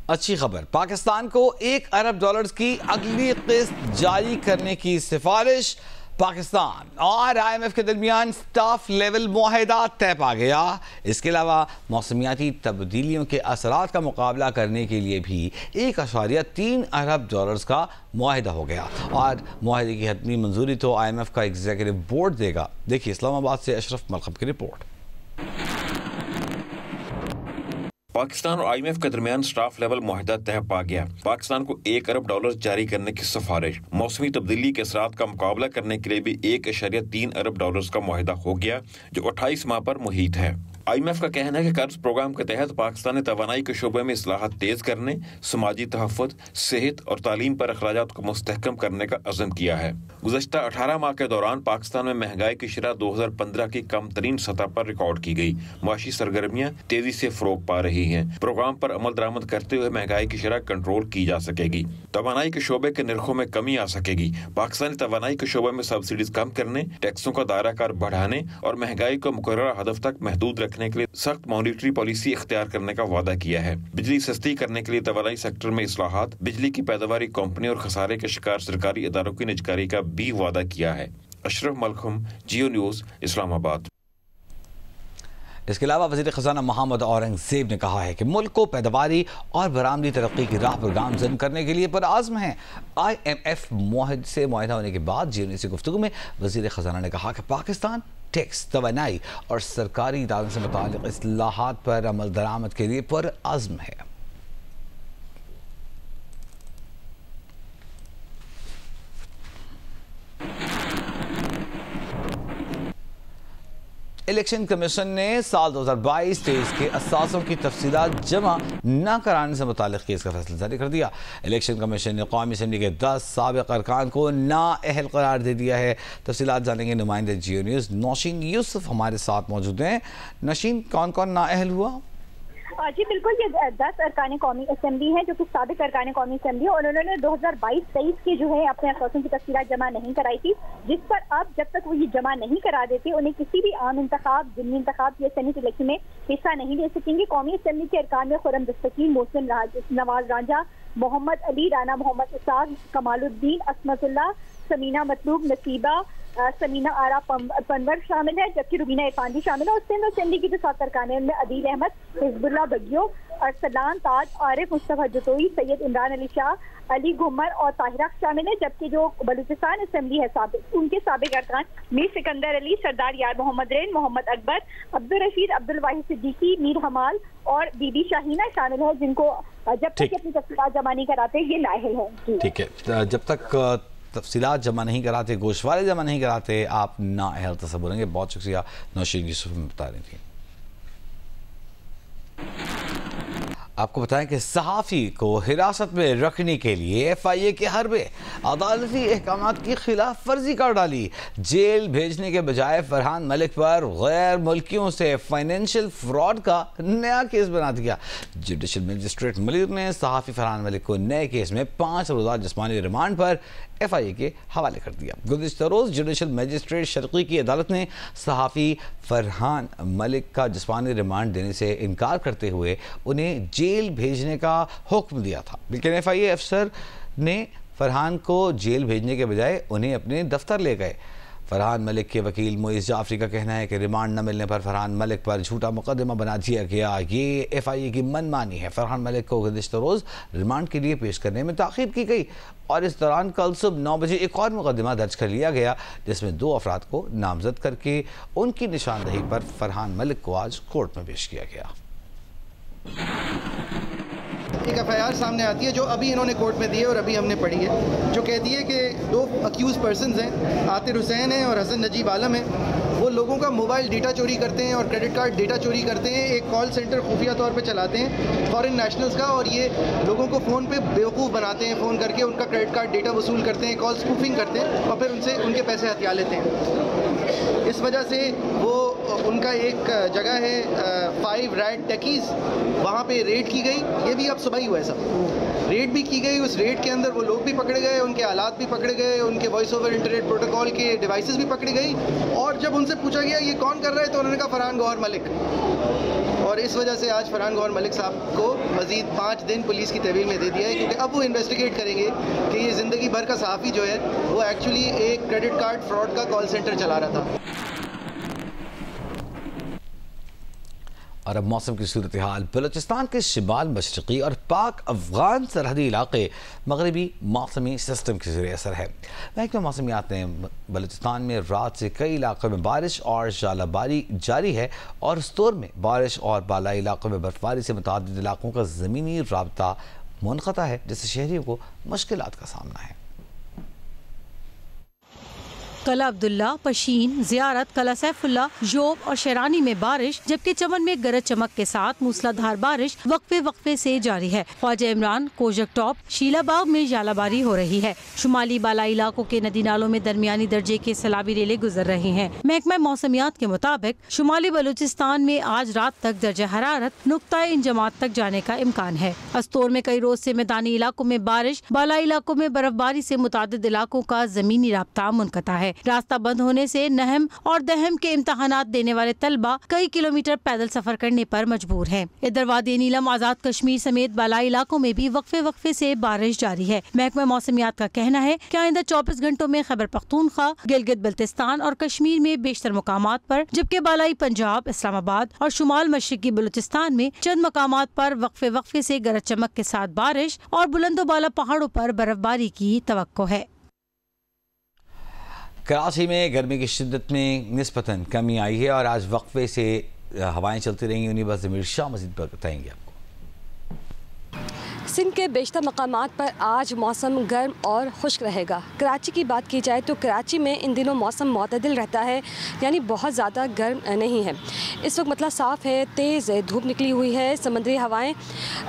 अच्छी खबर, पाकिस्तान को $1 अरब की अगली किस्त जारी करने की सिफारिश। पाकिस्तान और IMF के दरमियान स्टाफ लेवल मुआहदा तय पा गया। इसके अलावा मौसमियाती तब्दीलियों के असरात का मुकाबला करने के लिए भी $1.3 अरब का मुआहदा हो गया और मुआहदे की हतमी मंजूरी तो IMF का एग्जीक्यूटिव बोर्ड देगा। देखिए इस्लामाबाद से अशरफ मलखम की रिपोर्ट। पाकिस्तान और IMF के दरमियान स्टाफ लेवल मुआहदा तय पा गया। पाकिस्तान को $1 अरब जारी करने की सिफारिश। मौसमी तब्दीली के असरात का मुकाबला करने के लिए भी $1.3 अरब का मुआहदा हो गया, जो 28 माह पर मुहित है। IMF का कहना है कि कर्ज प्रोग्राम के तहत पाकिस्तान ने तवानाई के शोबे में इस्लाहात तेज करने, समाजी तहफ़्फ़ुज़, सेहत और तालीम पर अखराजात को मुस्तहकम करने का अज़्म किया है। गुज़श्ता 18 माह के दौरान पाकिस्तान में महंगाई की शरह 2015 की कम तरीन सतह पर रिकॉर्ड की गई। मुआशी सरगर्मियाँ तेजी से फ़रोग पा रही हैं। प्रोग्राम पर अमल दरामद करते हुए महंगाई की शरह कंट्रोल की जा सकेगी। तवानाई के शोबे के निर्खों में कमी आ सकेगी। पाकिस्तानी तवानाई के शोबे में सब्सिडीज कम करने, टैक्सों का दायरा कार बढ़ाने और महंगाई को मुकर्रर हदफ तक महदूद रखने के लिए सख्त मॉनिटरी पॉलिसी इख्तियार करने का वादा किया है। बिजली सस्ती करने के लिए तवानाई सेक्टर में इस्लाहात, बिजली की पैदावारी कंपनी और खसारे के शिकार सरकारी इदारों की निजकारी का भी वादा किया है। अशरफ मलखम, जियो न्यूज़, इस्लामाबाद। इसके अलावा वज़ीर ख़ज़ाना मोहम्मद औरंगज़ेब ने कहा है कि मुल्क को पैदावारी और बरामदी तरक्की की राह पर गामज़न करने के लिए पुरआज़्म है। IMF से मुआहदा होने के बाद जियो से गुफ्तगू में वज़ीर ख़ज़ाना ने कहा कि पाकिस्तान टैक्स, तवानाई और सरकारी इदारों से मुताल्लिक़ इस्लाहात पर अमल दरामद के लिए पुरआज़्म है। इलेक्शन कमीशन ने साल 2022-23 के असासों की तफसीलात जमा न कराने से मुताल्लिक़ केस का फैसला जारी कर दिया। इलेक्शन कमीशन ने कौमी असम्बली के 10 साबिक़ अरकान को नाअहल करार दे दिया है। तफसीलात जानेंगे नुमाइंदे जियो न्यूज़ नौशीन यूसुफ हमारे साथ मौजूद हैं। नौशीन, कौन कौन नाअहल हुआ? जी बिल्कुल, ये 10 अरकान कौमी असम्बली हैं जो कि साबिक़ अरकान कौमी असम्बली है और उन्होंने 2022-23 के जो है अपने असासों की तफसीलात जमा नहीं कराई थी, जिस पर अब जब तक वो ये जमा नहीं करा देते उन्हें किसी भी आम इंतखाब, ज़िमनी इंतखाब या सेनेट इलेक्शन में हिस्सा नहीं ले सकेंगे। कौमी असम्बली के अरकान में खुर्रम दस्तगीर, मोहसिन नवाज रांझा, मोहम्मद अली, राना मोहम्मद इसाक, कमालुद्दीन, असमतुल्लाह, समीना मतलूब, नसीबा, समीना आरा पनवर शामिल है, जबकि रुबीना इरफान भी शामिल है। और सिंध असेंबली की जो 7 अरकान है उनमें अदील अहमद, हिजबुल्लाह बगियो, अरसलान ताज, आरिफ मुस्तफा जतोई, सैयद इमरान अली शाह, अली घुमर और ताहिरा शामिल है। जबकि जो बलूचिस्तान असेंबली है उनके साबिक़ अरकान मीर सिकंदर अली, सरदार यार मोहम्मद रेन, मोहम्मद अकबर, अब्दुल रशीद, अब्दुल वाहिद सिद्दीकी, मीर हमाल और बीबी शाहीना शामिल है, जिनको जब तक अपनी तफसीलात जमा नहीं कराते ये नाअहल है। ठीक है, जब तक तफसीलात जमा नहीं कराते, गोशवारे जमा नहीं कराते, आप नाअहल तस्वुर करेंगे। बहुत शुक्रिया नौशीन यूसुफ में बता रही थी। आपको बताएं कि सहाफ़ी को हिरासत में रखने के लिए FIA के हरबे अदालती अहकामात की खिलाफ वर्जी कर डाली। जेल भेजने के बजाय फरहान मलिक पर गैर मुल्कियों से फाइनेंशियल फ्रॉड का नया केस बना दिया। जुडिशल मजिस्ट्रेट मलिक ने सहाफ़ी फरहान मलिक को नए केस में 5 रोज़ा जिस्मानी रिमांड पर FIA के हवाले कर दिया। गुज़िश्ता रोज़ जुडिशल मजिस्ट्रेट शर्क़ी की अदालत ने सहाफ़ी फरहान मलिक का जिस्मानी रिमांड देने से इनकार करते हुए उन्हें जेल भेजने का हुक्म दिया था, लेकिन FIA अफसर ने फरहान को जेल भेजने के बजाय उन्हें अपने दफ्तर ले गए। फरहान मलिक के वकील मोइज़ जाफरी का कहना है कि रिमांड न मिलने पर फरहान मलिक पर झूठा मुकदमा बना दिया गया। ये FIA की मनमानी है। फरहान मलिक को गुज़िश्ता रोज़ रिमांड के लिए पेश करने में ताख़ीर की गई और इस दौरान कल सुबह 9 बजे एक और मुकदमा दर्ज कर लिया गया, जिसमें 2 अफराद को नामजद करके उनकी निशानदही पर फरहान मलिक को आज कोर्ट में पेश किया गया। एक FIR सामने आती है जो अभी इन्होंने कोर्ट में दी है और अभी हमने पढ़ी है, जो कहती है कि 2 अक्यूज़ पर्सनस हैं, आतिर हुसैन है और हसन नजीब आलम है। वो लोगों का मोबाइल डेटा चोरी करते हैं और क्रेडिट कार्ड डेटा चोरी करते हैं। एक कॉल सेंटर खुफिया तौर पे चलाते हैं फॉरेन नेशनल्स का और ये लोगों को फ़ोन पे बेवकूफ़ बनाते हैं, फ़ोन करके उनका क्रेडिट कार्ड डेटा वसूल करते हैं, कॉल स्पूफिंग करते हैं और फिर उनसे उनके पैसे हथिया लेते हैं। इस वजह से वो उनका एक जगह है 5 रैड टेकीज़, वहाँ पे रेड की गई। ये भी अब सुबह ही हुआ है सब, रेड भी की गई। उस रेड के अंदर वो लोग भी पकड़े गए, उनके आलात भी पकड़े गए, उनके वॉइस ओवर इंटरनेट प्रोटोकॉल के डिवाइसेस भी पकड़ी गई। और जब उनसे पूछा गया ये कौन कर रहा है तो उन्होंने कहा फरहान गौहर मलिक। और इस वजह से आज फरहान गौहर मलिक साहब को मज़ीद 5 दिन पुलिस की तहवील में दे दिया है, क्योंकि अब वो इन्वेस्टिगेट करेंगे कि ये ज़िंदगी भर का सहाफ़ी जो है वो एक्चुअली एक क्रेडिट कार्ड फ्रॉड का कॉल सेंटर चला रहा था। और अब मौसम की सूरत हाल। बलूचिस्तान के शिमाल मशरक़ी और पाक अफ़गान सरहदी इलाके मगरबी मौसमी सिस्टम के ज़रिए असर है। महकमा मौसमियात ने बलूचिस्तान में रात से कई इलाकों में बारिश और ज़ालाबारी जारी है और इस दौर में बारिश और बालाई इलाकों में बर्फबारी से मुतअद्दिद इलाकों का ज़मीनी राब्ता मुनक़ता है, जिससे शहरियों को मुश्किलात का सामना है। कला अब्दुल्ला, पशीन, ज़ियारत, कला सैफुल्ला, जोब और शेरानी में बारिश, जबकि चमन में गरज चमक के साथ मूसलाधार बारिश वक्फे वक्फे से जारी है। ख्वाजा इमरान, कोजक टॉप, शीलाबाग में जालाबारी हो रही है। शुमाली बालाई इलाकों के नदी नालों में दरमियानी दर्जे के सैलाबी रेले गुजर रही हैं। महकमा मौसमियात के मुताबिक शुमाली बलूचिस्तान में आज रात तक दर्जा हरारत नुक्ता इंजमात तक जाने का इम्कान है। अस्तोर में कई रोज से मैदानी इलाकों में बारिश, बालाई इलाकों में बर्फबारी से मुतअद्दिद इलाकों का जमीनी राब्ता मुनक़ता है। रास्ता बंद होने से नहम और दहम के इम्तहानात देने वाले तलबा कई किलोमीटर पैदल सफर करने पर मजबूर हैं। इधर वादी नीलम, आजाद कश्मीर समेत बालाई इलाकों में भी वक्फे वक्फे से बारिश जारी है। महकमा मौसमियात का कहना है कि आइंदा 24 घंटों में खैबर पख्तूनख्वा, गिलगित बल्तिस्तान और कश्मीर में बेशतर मुकामात पर, जबकि बालाई पंजाब, इस्लामाबाद और शुमाल मशरकी बलूचिस्तान में चंद मकामात पर वक्फे वक्फे से गरज चमक के साथ बारिश और बुलंदोबाला पहाड़ों पर बर्फबारी की तवक्को है। कराची में गर्मी की शिद्दत में निस्बतन कमी आई है और आज वक्फे से हवाएं चलती रहेंगी। उन्हीं बस ज़मीर शाह मज़ीद बताएंगे आपको। सिंध के बेशतर मकामात पर आज मौसम गर्म और खुश्क रहेगा। कराची की बात की जाए तो कराची में इन दिनों मौसम मुतदिल रहता है, यानी बहुत ज़्यादा गर्म नहीं है। इस वक्त मतलब साफ़ है, तेज़ धूप निकली हुई है। समुद्री हवाएं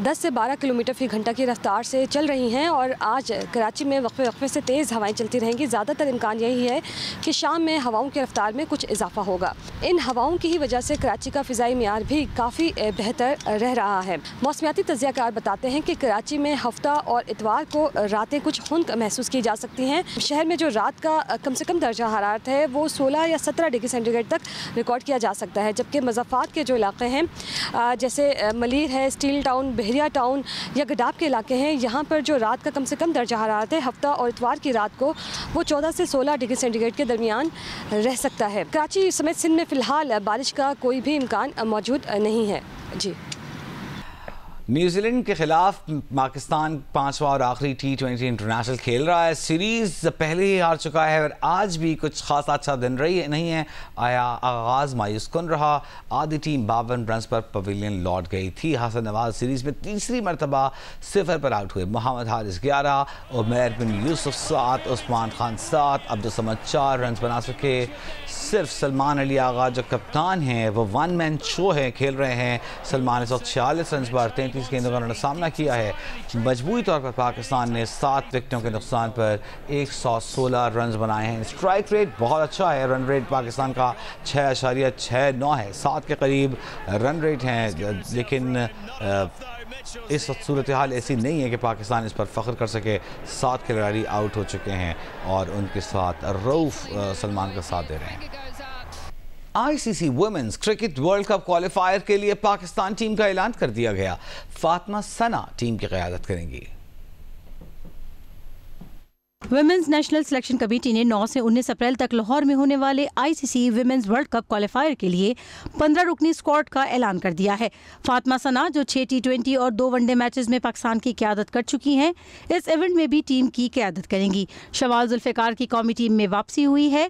10 से 12 किलोमीटर फ़ी घंटा की रफ्तार से चल रही हैं और आज कराची में वक्फे वक्फे से तेज़ हवाएं चलती रहेंगी। ज़्यादातर इम्कान यही है कि शाम में हवाओं की रफ्तार में कुछ इजाफा होगा। इन हवाओं की ही वजह से कराची का फ़िज़ाई मियार भी काफ़ी बेहतर रह रहा है। मौसमियाती तज्ज़ियाकार बताते हैं कि कराची में हफ्ता और इतवार को रातें कुछ खुनक महसूस की जा सकती हैं। शहर में जो रात का कम से कम दर्जा हरारत है वो 16 या 17 डिग्री सेंटीग्रेड तक रिकॉर्ड किया जा सकता है, जबकि मज़ाफ़ात के जो इलाके हैं जैसे मलीर है, स्टील टाउन, बहरिया टाउन या गडाब के इलाके हैं, यहाँ पर जो रात का कम से कम दर्जा हरारत है हफ्ता और इतवार की रात को वो 14 से 16 डिग्री सेंटीग्रेड के दरमियान रह सकता है। कराची समेत सिंध में फ़िलहाल बारिश का कोई भी इम्कान मौजूद नहीं है। जी। न्यूजीलैंड के खिलाफ पाकिस्तान 5वां और आखिरी T20 इंटरनेशनल खेल रहा है। सीरीज़ पहले ही हार चुका है और आज भी कुछ खास अच्छा दिन नहीं है। आगाज़ मायूस कुन रहा। आधी टीम 52 रन पर पवेलियन लौट गई थी। हसन नवाज सीरीज़ में तीसरी मरतबा 0 पर आउट हुए। मोहम्मद हारिस 11, उमैर बिन यूसुफ 7, उस्मान खान 7, अब्दुल समद 4 रन बना सके। सिर्फ सलमान अली आगा जो कप्तान हैं वो वन मैन शो है, खेल रहे हैं। सलमान इस वक्त 46 रन पर 33 गेंदों का उन्होंने सामना किया है। मजबूरी तौर पर पाकिस्तान ने 7 विकेटों के नुकसान पर 116 रन बनाए हैं। स्ट्राइक रेट बहुत अच्छा है। रन रेट पाकिस्तान का 6.69 है। 7 के करीब रन रेट हैं, लेकिन इस वक्त सूरत हाल ऐसी नहीं है कि पाकिस्तान इस पर फ़ख्र कर सके। 7 खिलाड़ी आउट हो चुके हैं और उनके साथ रऊफ सलमान का साथ दे रहे हैं। ICC women's cricket world cup qualifier के लिए पाकिस्तान टीम का ऐलान कर दिया गया। फातिमा सना टीम की क़यादत करेंगी। वुमेन्स नेशनल सिलेक्शन कमेटी ने 9 से 19 अप्रैल तक लाहौर में होने वाले ICC women's world cup qualifier के लिए 15 रुकनी स्क्वाड का ऐलान कर दिया है। फातिमा सना जो 6 T20 और 2 वनडे मैचेस में पाकिस्तान की क़यादत कर चुकी हैं, इस इवेंट में भी टीम की क़यादत करेंगी। शवाल जुल्फ़िकार की कौमी टीम में वापसी हुई है।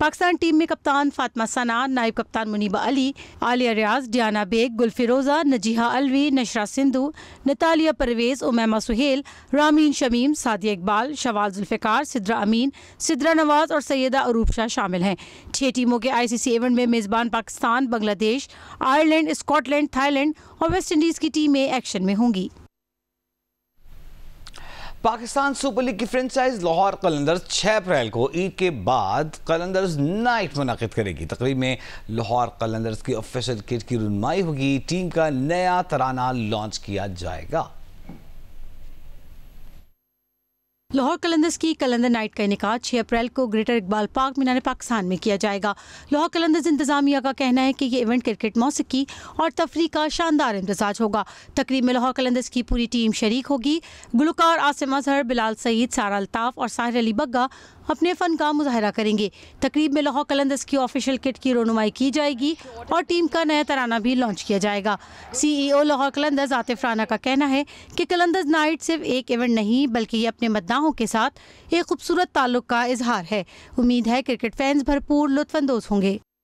पाकिस्तान टीम में कप्तान फातिमा सना, नायब कप्तान मुनीबा अली, आलिया रियाज, Diana bag, गुलफिरोज़ा, नजीहा Alvi, नशरा Sindhu, Natalia Parvez, Umaima Suhail, Ramin Shamim, Sadia Iqbal, Shawwal Zulfikar, Sidra अमीन, सिद्रा नवाज और सैयदा अरूप शाह शामिल हैं। 6 टीमों के ICC इवेंट में मेज़बान Pakistan, Bangladesh, Ireland, Scotland, Thailand और वेस्ट इंडीज़ की टीमें एक्शन में होंगी। पाकिस्तान सुपर लीग की फ्रेंचाइज लाहौर कलंदर्स 6 अप्रैल को ईद के बाद कलंदर्स नाइट मुनाकिद करेगी। तकरीब में लाहौर कलंदर्स की ऑफिशियल किट की रुनमाई होगी। टीम का नया तराना लॉन्च किया जाएगा। लाहौर कलंदर्स की कलंदर नाइट का इनेकाद 6 अप्रैल को ग्रेटर इकबाल पार्क मीनार पाकिस्तान में किया जाएगा। लाहौर कलंदर्स इंतजामिया का कहना है कि ये इवेंट क्रिकेट, मौसीकी और तफरी का शानदार इम्तजाज होगा। तकरीब में लाहौर कलंदर्स की पूरी टीम शरीक होगी। गुलकार आसिम अजहर, बिलाल सईद, सारा अल्ताफ और साहिर अली बग्गा अपने फन का मुजाहरा करेंगे। तकरीब में लाहौर कलंदर्स की ऑफिशियल किट की रोनुमाई की जाएगी और टीम का नया तराना भी लॉन्च किया जाएगा। CEO लाहौर कलंदर्स आतिफ राना का कहना है कि कलंदर्स नाइट सिर्फ एक इवेंट नहीं बल्कि ये अपने मद्दाहों के साथ एक खूबसूरत ताल्लुक का इजहार है। उम्मीद है क्रिकेट फैंस भरपूर लुत्फ अंदोज होंगे।